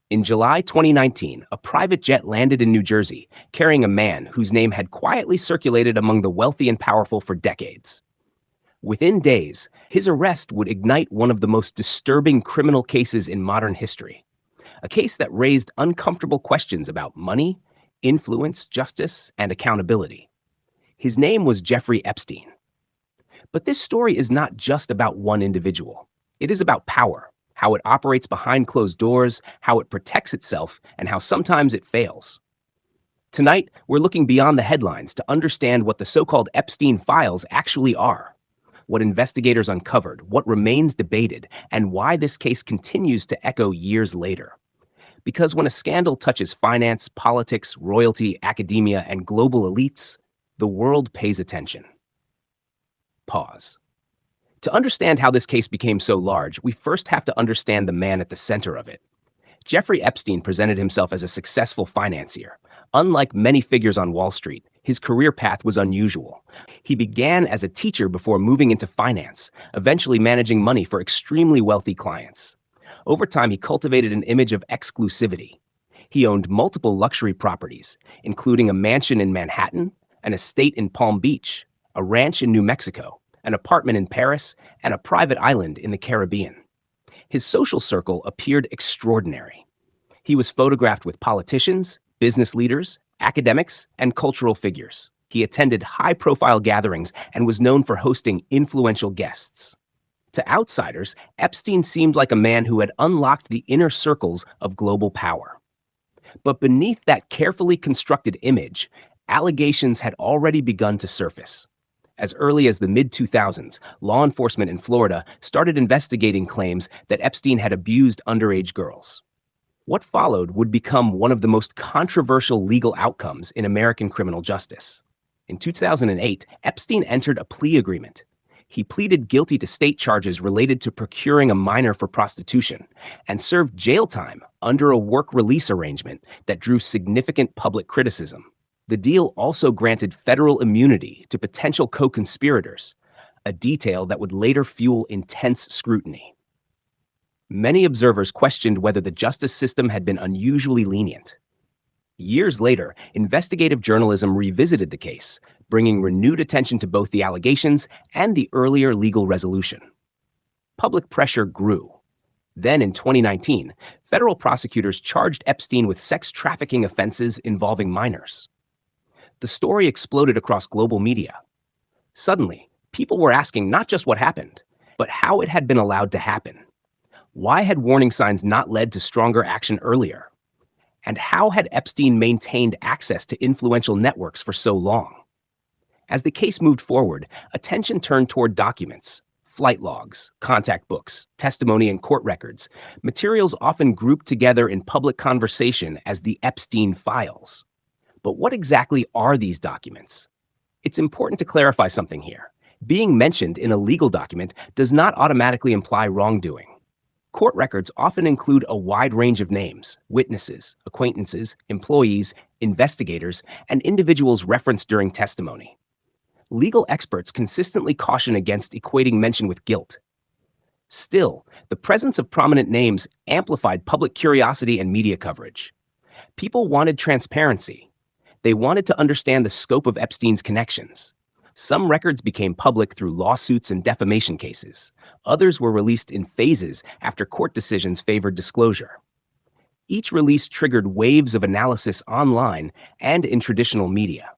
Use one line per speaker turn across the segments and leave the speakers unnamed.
In July 2019, a private jet landed in New Jersey, carrying a man whose name had quietly circulated among the wealthy and powerful for decades. Within days, his arrest would ignite one of the most disturbing criminal cases in modern history, a case that raised uncomfortable questions about money, influence, justice, and accountability. His name was Jeffrey Epstein. But this story is not just about one individual. It is about power, how it operates behind closed doors, how it protects itself, and how sometimes it fails. Tonight, we're looking beyond the headlines to understand what the so-called Epstein files actually are, what investigators uncovered, what remains debated, and why this case continues to echo years later. Because when a scandal touches finance, politics, royalty, academia, and global elites, the world pays attention. Pause. To understand how this case became so large, we first have to understand the man at the center of it. Jeffrey Epstein presented himself as a successful financier. Unlike many figures on Wall Street, his career path was unusual. He began as a teacher before moving into finance, eventually managing money for extremely wealthy clients. Over time, he cultivated an image of exclusivity. He owned multiple luxury properties, including a mansion in Manhattan, an estate in Palm Beach, a ranch in New Mexico, an apartment in Paris, and a private island in the Caribbean. His social circle appeared extraordinary. He was photographed with politicians, business leaders, academics, and cultural figures. He attended high-profile gatherings and was known for hosting influential guests. To outsiders, Epstein seemed like a man who had unlocked the inner circles of global power. But beneath that carefully constructed image, allegations had already begun to surface. As early as the mid-2000s, law enforcement in Florida started investigating claims that Epstein had abused underage girls. What followed would become one of the most controversial legal outcomes in American criminal justice. In 2008, Epstein entered a plea agreement. He pleaded guilty to state charges related to procuring a minor for prostitution and served jail time under a work release arrangement that drew significant public criticism. The deal also granted federal immunity to potential co-conspirators, a detail that would later fuel intense scrutiny. Many observers questioned whether the justice system had been unusually lenient. Years later, investigative journalism revisited the case, bringing renewed attention to both the allegations and the earlier legal resolution. Public pressure grew. Then, in 2019, federal prosecutors charged Epstein with sex trafficking offenses involving minors. The story exploded across global media. Suddenly, people were asking not just what happened, but how it had been allowed to happen. Why had warning signs not led to stronger action earlier? And how had Epstein maintained access to influential networks for so long? As the case moved forward, attention turned toward documents, flight logs, contact books, testimony and court records, materials often grouped together in public conversation as the Epstein files. But what exactly are these documents? It's important to clarify something here. Being mentioned in a legal document does not automatically imply wrongdoing. Court records often include a wide range of names, witnesses, acquaintances, employees, investigators, and individuals referenced during testimony. Legal experts consistently caution against equating mention with guilt. Still, the presence of prominent names amplified public curiosity and media coverage. People wanted transparency. They wanted to understand the scope of Epstein's connections. Some records became public through lawsuits and defamation cases. Others were released in phases after court decisions favored disclosure. Each release triggered waves of analysis online and in traditional media.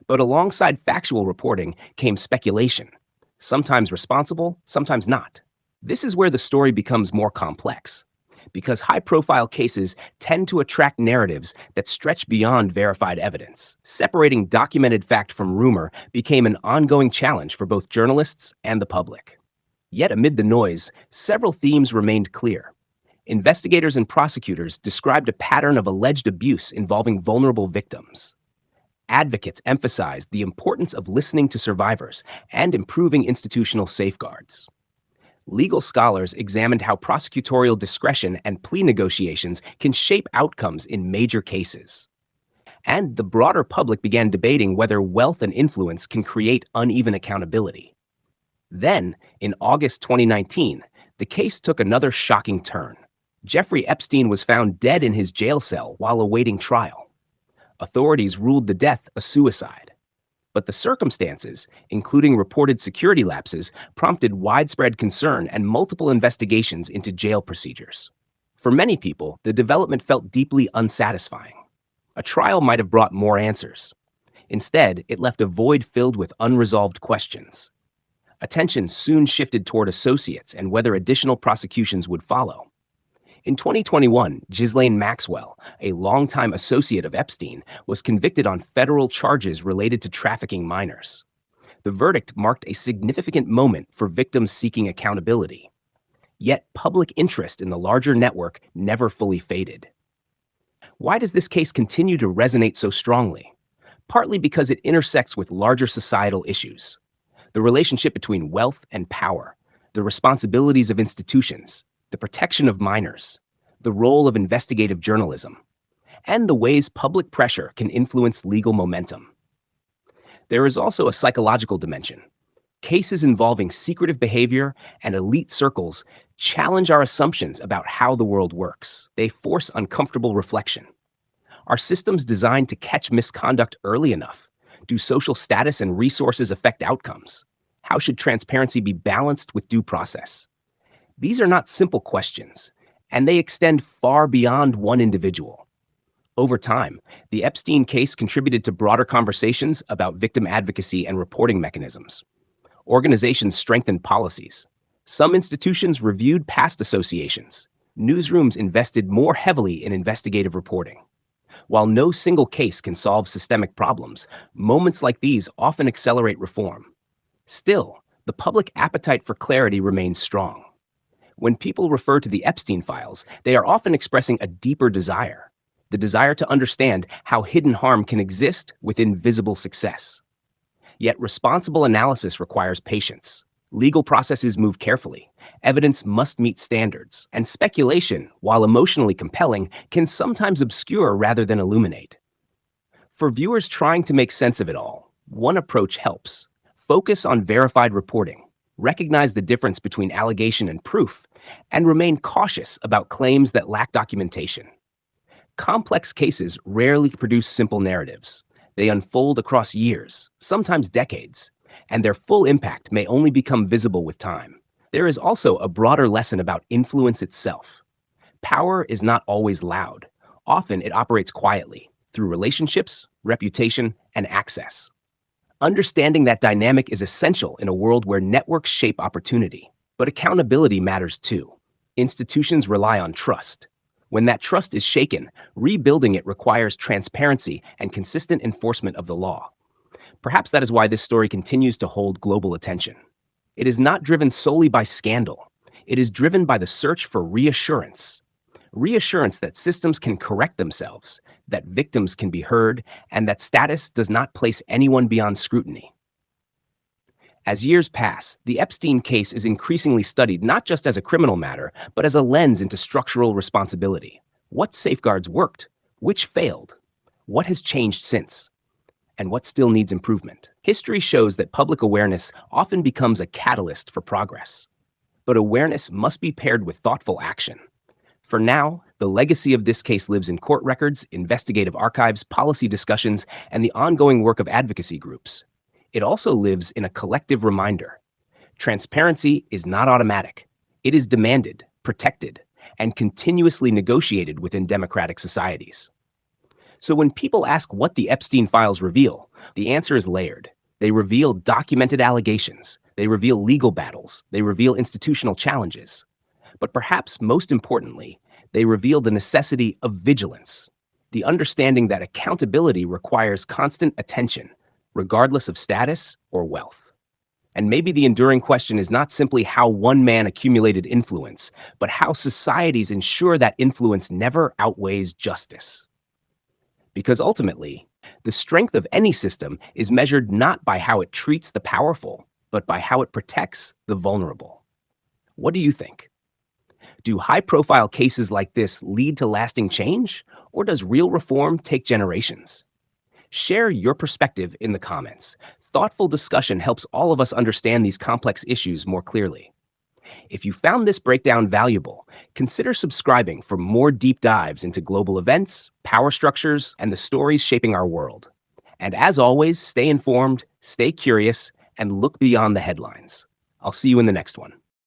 But alongside factual reporting came speculation, sometimes responsible, sometimes not. This is where the story becomes more complex, because high-profile cases tend to attract narratives that stretch beyond verified evidence. Separating documented fact from rumor became an ongoing challenge for both journalists and the public. Yet amid the noise, several themes remained clear. Investigators and prosecutors described a pattern of alleged abuse involving vulnerable victims. Advocates emphasized the importance of listening to survivors and improving institutional safeguards. Legal scholars examined how prosecutorial discretion and plea negotiations can shape outcomes in major cases. And the broader public began debating whether wealth and influence can create uneven accountability. Then, in August 2019, the case took another shocking turn. Jeffrey Epstein was found dead in his jail cell while awaiting trial. Authorities ruled the death a suicide. But the circumstances, including reported security lapses, prompted widespread concern and multiple investigations into jail procedures. For many people, the development felt deeply unsatisfying. A trial might have brought more answers. Instead, it left a void filled with unresolved questions. Attention soon shifted toward associates and whether additional prosecutions would follow. In 2021, Ghislaine Maxwell, a longtime associate of Epstein, was convicted on federal charges related to trafficking minors. The verdict marked a significant moment for victims seeking accountability. Yet public interest in the larger network never fully faded. Why does this case continue to resonate so strongly? Partly because it intersects with larger societal issues. The relationship between wealth and power, the responsibilities of institutions, the protection of minors, the role of investigative journalism, and the ways public pressure can influence legal momentum. There is also a psychological dimension. Cases involving secretive behavior and elite circles challenge our assumptions about how the world works. They force uncomfortable reflection. Are systems designed to catch misconduct early enough? Do social status and resources affect outcomes? How should transparency be balanced with due process? These are not simple questions, and they extend far beyond one individual. Over time, the Epstein case contributed to broader conversations about victim advocacy and reporting mechanisms. Organizations strengthened policies. Some institutions reviewed past associations. Newsrooms invested more heavily in investigative reporting. While no single case can solve systemic problems, moments like these often accelerate reform. Still, the public appetite for clarity remains strong. When people refer to the Epstein files, they are often expressing a deeper desire, the desire to understand how hidden harm can exist within visible success. Yet responsible analysis requires patience. Legal processes move carefully. Evidence must meet standards, and speculation, while emotionally compelling, can sometimes obscure rather than illuminate. For viewers trying to make sense of it all, one approach helps. Focus on verified reporting. Recognize the difference between allegation and proof, and remain cautious about claims that lack documentation. Complex cases rarely produce simple narratives. They unfold across years, sometimes decades, and their full impact may only become visible with time. There is also a broader lesson about influence itself. Power is not always loud. Often it operates quietly, through relationships, reputation, and access. Understanding that dynamic is essential in a world where networks shape opportunity. But accountability matters too. Institutions rely on trust. When that trust is shaken, rebuilding it requires transparency and consistent enforcement of the law. Perhaps that is why this story continues to hold global attention. It is not driven solely by scandal. It is driven by the search for reassurance. Reassurance that systems can correct themselves, that victims can be heard, and that status does not place anyone beyond scrutiny. As years pass, the Epstein case is increasingly studied not just as a criminal matter, but as a lens into structural responsibility. What safeguards worked? Which failed? What has changed since? And what still needs improvement? History shows that public awareness often becomes a catalyst for progress. But awareness must be paired with thoughtful action. For now, the legacy of this case lives in court records, investigative archives, policy discussions, and the ongoing work of advocacy groups. It also lives in a collective reminder. Transparency is not automatic. It is demanded, protected, and continuously negotiated within democratic societies. So when people ask what the Epstein files reveal, the answer is layered. They reveal documented allegations. They reveal legal battles. They reveal institutional challenges. But perhaps most importantly, they reveal the necessity of vigilance, the understanding that accountability requires constant attention, regardless of status or wealth. And maybe the enduring question is not simply how one man accumulated influence, but how societies ensure that influence never outweighs justice. Because ultimately, the strength of any system is measured not by how it treats the powerful, but by how it protects the vulnerable. What do you think? Do high-profile cases like this lead to lasting change, or does real reform take generations? Share your perspective in the comments. Thoughtful discussion helps all of us understand these complex issues more clearly. If you found this breakdown valuable, consider subscribing for more deep dives into global events, power structures, and the stories shaping our world. And as always, stay informed, stay curious, and look beyond the headlines. I'll see you in the next one.